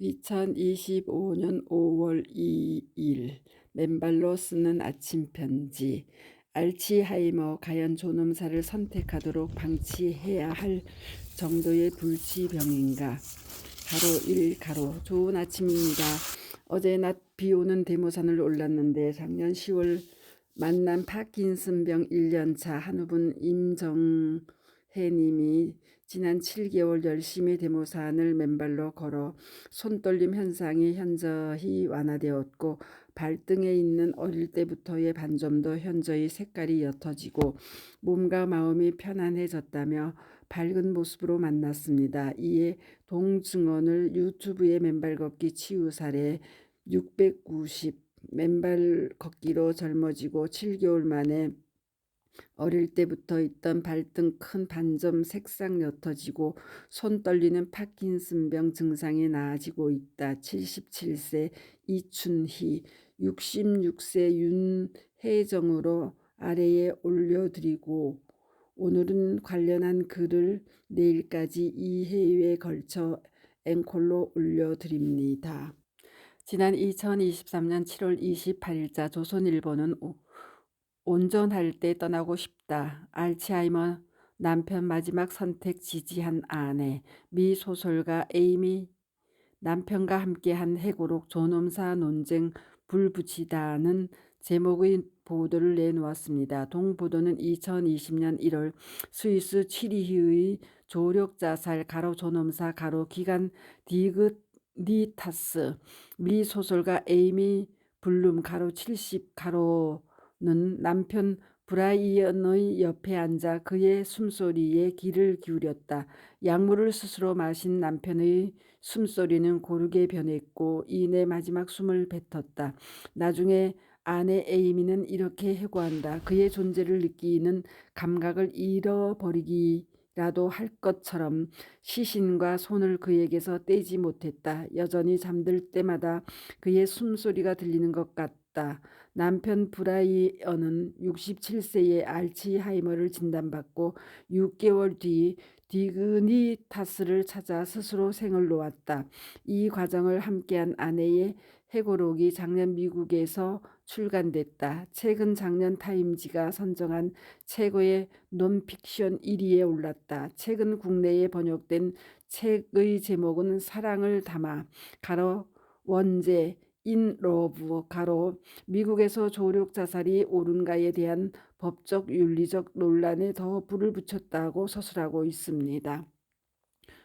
2025년 5월 2일 맨발로 쓰는 아침 편지. 알츠하이머 가연 존엄사를 선택하도록 방치해야 할 정도의 불치병인가. 가로 1 가로 좋은 아침입니다. 어제 낮 비오는 대모산을 올랐는데 작년 10월 만난 파킨슨병 1년차 한우분 임정혜님이 지난 7개월 열심히 대모산을 맨발로 걸어 손떨림 현상이 현저히 완화되었고 발등에 있는 어릴 때부터의 반점도 현저히 색깔이 옅어지고 몸과 마음이 편안해졌다며 밝은 모습으로 만났습니다. 이에 동증언을 유튜브에 맨발 걷기 치유 사례 690 맨발 걷기로 젊어지고 7개월 만에 어릴 때부터 있던 발등 큰 반점 색상 옅어지고 손 떨리는 파킨슨병 증상이 나아지고 있다. 77세 이춘희, 66세 윤혜정으로 아래에 올려드리고 오늘은 관련한 글을 내일까지 2회에 걸쳐 앵콜로 올려드립니다. 지난 2023년 7월 28일자 조선일보는 온전할 때 떠나고 싶다. 알츠하이머 남편 마지막 선택 지지한 아내. 미 소설가 에이미 남편과 함께한 해고록 존엄사 논쟁 불붙이다는 제목의 보도를 내놓았습니다. 동보도는 2020년 1월 스위스 취리히의 조력 자살 가로 존엄사 가로 기간 디그니타스 미 소설가 에이미 블룸 가로 70 가로는 남편 브라이언의 옆에 앉아 그의 숨소리에 귀를 기울였다. 약물을 스스로 마신 남편의 숨소리는 고르게 변했고 이내 마지막 숨을 뱉었다. 나중에 아내 에이미는 이렇게 해고한다. 그의 존재를 느끼는 감각을 잃어버리기라도 할 것처럼 시신과 손을 그에게서 떼지 못했다. 여전히 잠들 때마다 그의 숨소리가 들리는 것 같다. 남편 브라이언은 67세의 알츠하이머를 진단받고 6개월 뒤 디그니타스를 찾아 스스로 생을 놓았다. 이 과정을 함께한 아내의 해고록이 작년 미국에서 출간됐다. 최근 작년 타임지가 선정한 최고의 논픽션 1위에 올랐다. 최근 국내에 번역된 책의 제목은 사랑을 담아 가로 원제 인 러브 가로 미국에서 조력 자살이 옳은가에 대한 법적 윤리적 논란에 더 불을 붙였다고 서술하고 있습니다.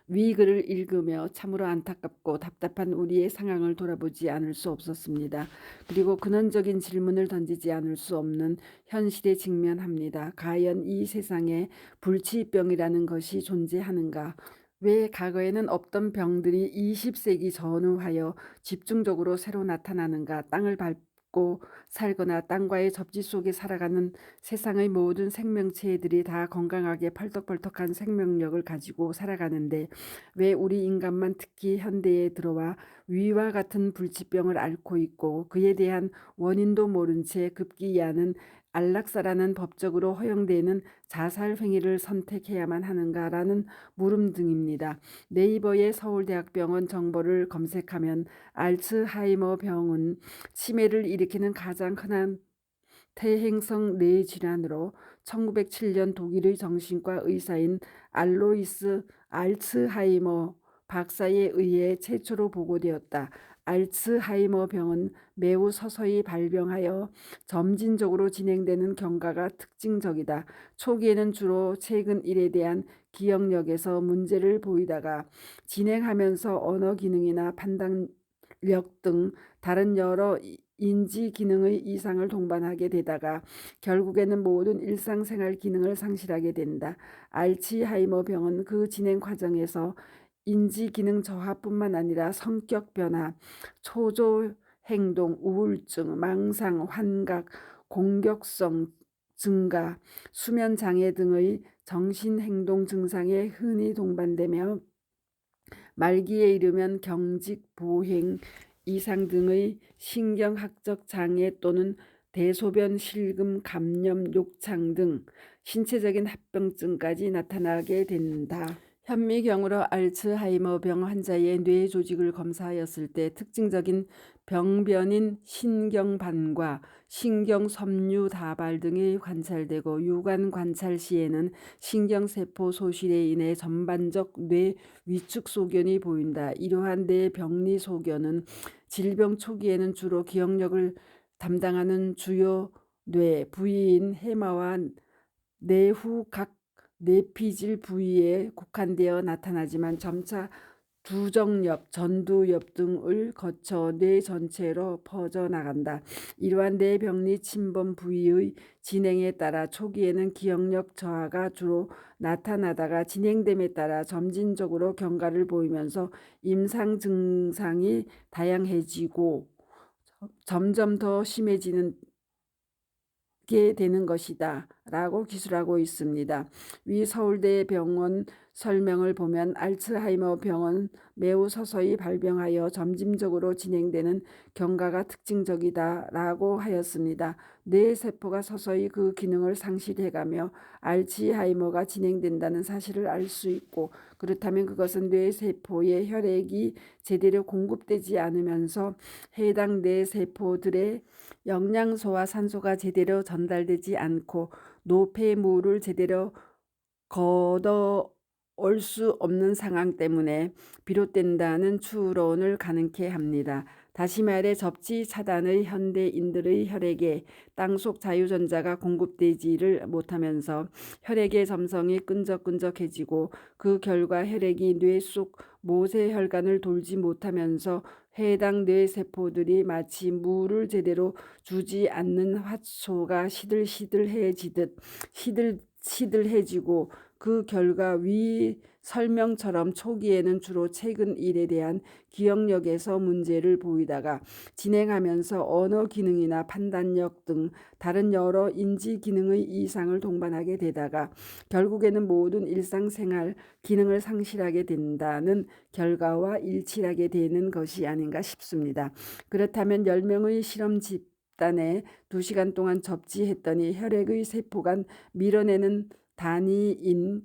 위 글을 읽으며 참으로 안타깝고 답답한 우리의 상황을 돌아보지 않을 수 없었습니다. 그리고 근원적인 질문을 던지지 않을 수 없는 현실에 직면합니다. 과연 이 세상에 불치병이라는 것이 존재하는가? 왜 과거에는 없던 병들이 20세기 전후하여 집중적으로 새로 나타나는가? 땅을 밟고 살거나 땅과의 접지 속에 살아가는 세상의 모든 생명체들이 다 건강하게 펄떡펄떡한 생명력을 가지고 살아가는데 왜 우리 인간만 특히 현대에 들어와 위와 같은 불치병을 앓고 있고 그에 대한 원인도 모른 채 급기야는 안락사라는 법적으로 허용되는 자살 행위를 선택해야만 하는가라는 물음 등입니다. 네이버의 서울대학병원 정보를 검색하면 알츠하이머 병은 치매를 일으키는 가장 흔한 퇴행성 뇌질환으로 1907년 독일의 정신과 의사인 알로이스 알츠하이머 박사에 의해 최초로 보고되었다. 알츠하이머 병은 매우 서서히 발병하여 점진적으로 진행되는 경과가 특징적이다. 초기에는 주로 최근 일에 대한 기억력에서 문제를 보이다가 진행하면서 언어 기능이나 판단력 등 다른 여러 인지 기능의 이상을 동반하게 되다가 결국에는 모든 일상생활 기능을 상실하게 된다. 알츠하이머 병은 그 진행 과정에서 인지 기능 저하뿐만 아니라 성격 변화, 초조 행동, 우울증, 망상, 환각, 공격성 증가, 수면 장애 등의 정신 행동 증상에 흔히 동반되며 말기에 이르면 경직, 보행, 이상 등의 신경학적 장애 또는 대소변 실금, 감염, 욕창 등 신체적인 합병증까지 나타나게 된다. 현미경으로 알츠하이머병 환자의 뇌 조직을 검사하였을 때 특징적인 병변인 신경반과 신경섬유 다발 등이 관찰되고 유관 관찰 시에는 신경세포 소실에 인해 전반적 뇌 위축 소견이 보인다. 이러한 뇌 병리 소견은 질병 초기에는 주로 기억력을 담당하는 주요 뇌 부위인 해마와 내후 각 뇌피질 부위에 국한되어 나타나지만 점차 두정엽, 전두엽 등을 거쳐 뇌 전체로 퍼져나간다. 이러한 뇌병리 침범 부위의 진행에 따라 초기에는 기억력 저하가 주로 나타나다가 진행됨에 따라 점진적으로 경과를 보이면서 임상 증상이 다양해지고 점점 더 심해지는 게 되는 것이다 라고 기술하고 있습니다. 위 서울대병원 설명을 보면 알츠하이머 병은 매우 서서히 발병하여 점진적으로 진행되는 경과가 특징적이다 라고 하였습니다. 뇌세포가 서서히 그 기능을 상실해가며 알츠하이머가 진행된다는 사실을 알 수 있고, 그렇다면 그것은 뇌세포에 혈액이 제대로 공급되지 않으면서 해당 뇌세포들의 영양소와 산소가 제대로 전달되지 않고 노폐물을 제대로 걷어올 수 없는 상황 때문에 비롯된다는 추론을 가능케 합니다. 다시 말해 접지 차단의 현대인들의 혈액에 땅속 자유전자가 공급되지를 못하면서 혈액의 점성이 끈적끈적해지고 그 결과 혈액이 뇌 속 모세혈관을 돌지 못하면서 해당 뇌세포들이 마치 물을 제대로 주지 않는 화초가 시들시들해지듯 시들시들해지고 그 결과 위 설명처럼 초기에는 주로 최근 일에 대한 기억력에서 문제를 보이다가 진행하면서 언어 기능이나 판단력 등 다른 여러 인지 기능의 이상을 동반하게 되다가 결국에는 모든 일상생활 기능을 상실하게 된다는 결과와 일치하게 되는 것이 아닌가 싶습니다. 그렇다면 10명의 실험 집단에 2시간 동안 접지했더니 혈액의 세포간 밀어내는 단위인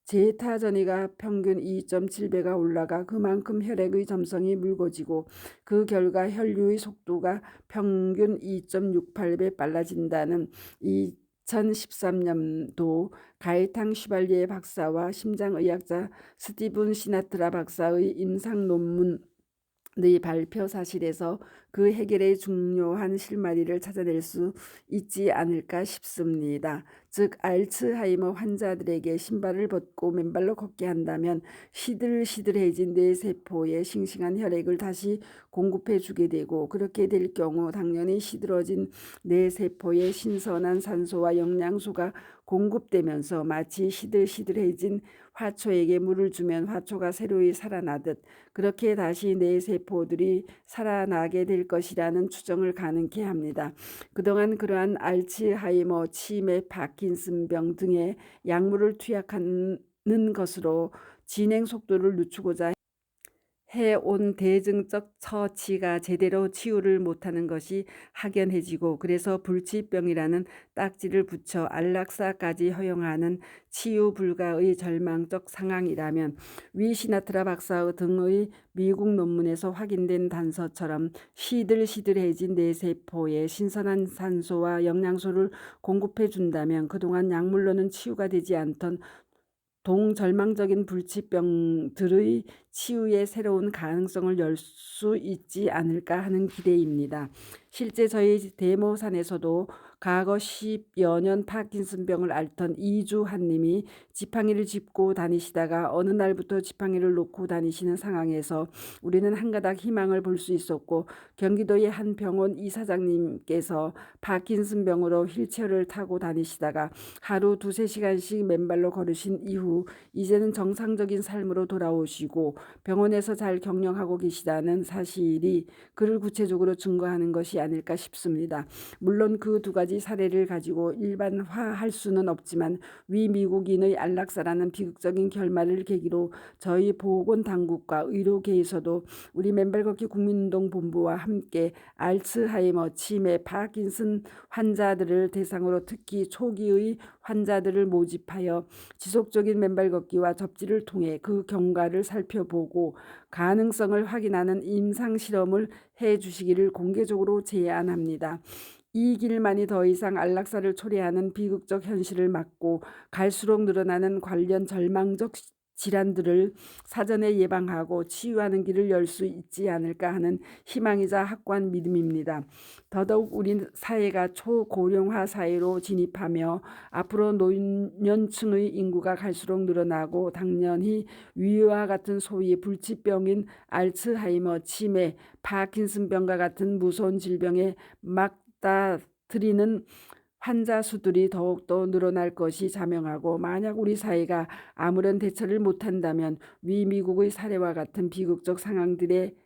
제타 전이가 평균 2.7배가 올라가 그만큼 혈액의 점성이 묽어지고 그 결과 혈류의 속도가 평균 2.68배 빨라진다는 2013년도 가에탕 슈발리에 박사와 심장의학자 스티븐 시나트라 박사의 임상 논문의 발표 사실에서 그 해결의 중요한 실마리를 찾아낼 수 있지 않을까 싶습니다. 즉 알츠하이머 환자들에게 신발을 벗고 맨발로 걷게 한다면 시들시들해진 뇌세포에 싱싱한 혈액을 다시 공급해 주게 되고, 그렇게 될 경우 당연히 시들어진 뇌세포에 신선한 산소와 영양소가 공급되면서 마치 시들시들해진 화초에게 물을 주면 화초가 새로이 살아나듯 그렇게 다시 뇌세포들이 살아나게 될 것이라는 추정을 가능케 합니다. 그동안 그러한 알츠하이머, 치매, 파킨슨병 등의 약물을 투약하는 것으로 진행 속도를 늦추고자 해온 대증적 처치가 제대로 치유를 못하는 것이 확연해지고, 그래서 불치병이라는 딱지를 붙여 안락사까지 허용하는 치유 불가의 절망적 상황이라면 위 시나트라 박사 등의 미국 논문에서 확인된 단서처럼 시들시들해진 뇌세포에 신선한 산소와 영양소를 공급해 준다면 그동안 약물로는 치유가 되지 않던 동절망적인 불치병들의 치유의 새로운 가능성을 열 수 있지 않을까 하는 기대입니다. 실제 저희 대모산에서도 과거 10여 년 파킨슨병을 앓던 이주한님이 지팡이를 짚고 다니시다가 어느 날부터 지팡이를 놓고 다니시는 상황에서 우리는 한가닥 희망을 볼 수 있었고, 경기도의 한 병원 이사장님께서 파킨슨병으로 휠체어를 타고 다니시다가 하루 2~3시간씩 맨발로 걸으신 이후 이제는 정상적인 삶으로 돌아오시고 병원에서 잘 경영하고 계시다는 사실이 그를 구체적으로 증거하는 것이 아닐까 싶습니다. 물론 그 두 가지 가지 사례를 가지고 일반화할 수는 없지만 위 미국인의 안락사라는 비극적인 결말을 계기로 저희 보건당국과 의료계에서도 우리 맨발 걷기 국민운동본부와 함께 알츠하이머, 치매, 파킨슨 환자들을 대상으로 특히 초기의 환자들을 모집하여 지속적인 맨발 걷기와 접지를 통해 그 경과를 살펴보고 가능성을 확인하는 임상 실험을 해주시기를 공개적으로 제안합니다. 이 길만이 더 이상 안락사를 초래하는 비극적 현실을 막고 갈수록 늘어나는 관련 절망적 질환들을 사전에 예방하고 치유하는 길을 열 수 있지 않을까 하는 희망이자 확고한 믿음입니다. 더더욱 우리 사회가 초고령화 사회로 진입하며 앞으로 노년층의 인구가 갈수록 늘어나고 당연히 위와 같은 소위 불치병인 알츠하이머, 치매, 파킨슨병과 같은 무서운 질병에 맞닥뜨리는 환자 수들이 더욱더 늘어날 것이 자명하고 만약 우리 사회가 아무런 대처를 못한다면 위 미국의 사례와 같은 비극적 상황들에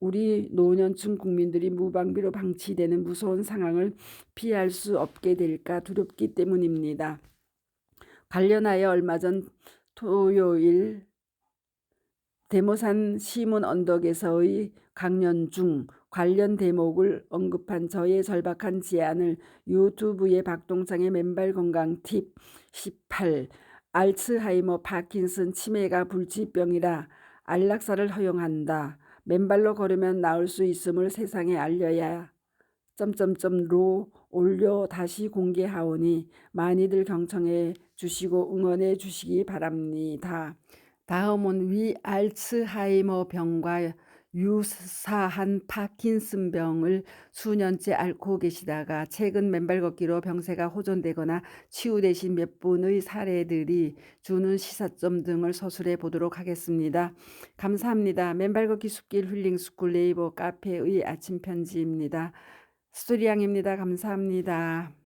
우리 노년층 국민들이 무방비로 방치되는 무서운 상황을 피할 수 없게 될까 두렵기 때문입니다. 관련하여 얼마 전 토요일 대모산 시문 언덕에서의 강연 중 관련 대목을 언급한 저의 절박한 제안을 유튜브의 박동창의 맨발 건강 팁 18 알츠하이머, 파킨슨, 치매가 불치병이라 안락사를 허용한다. 맨발로 걸으면 나을 수 있음을 세상에 알려야 로 올려 다시 공개하오니 많이들 경청해 주시고 응원해 주시기 바랍니다. 다음은 위 알츠하이머 병과 유사한 파킨슨 병을 수년째 앓고 계시다가 최근 맨발 걷기로 병세가 호전되거나 치유되신 몇 분의 사례들이 주는 시사점 등을 서술해 보도록 하겠습니다. 감사합니다. 맨발 걷기 숲길 힐링스쿨 네이버 카페의 아침 편지입니다. 스토리양입니다. 감사합니다.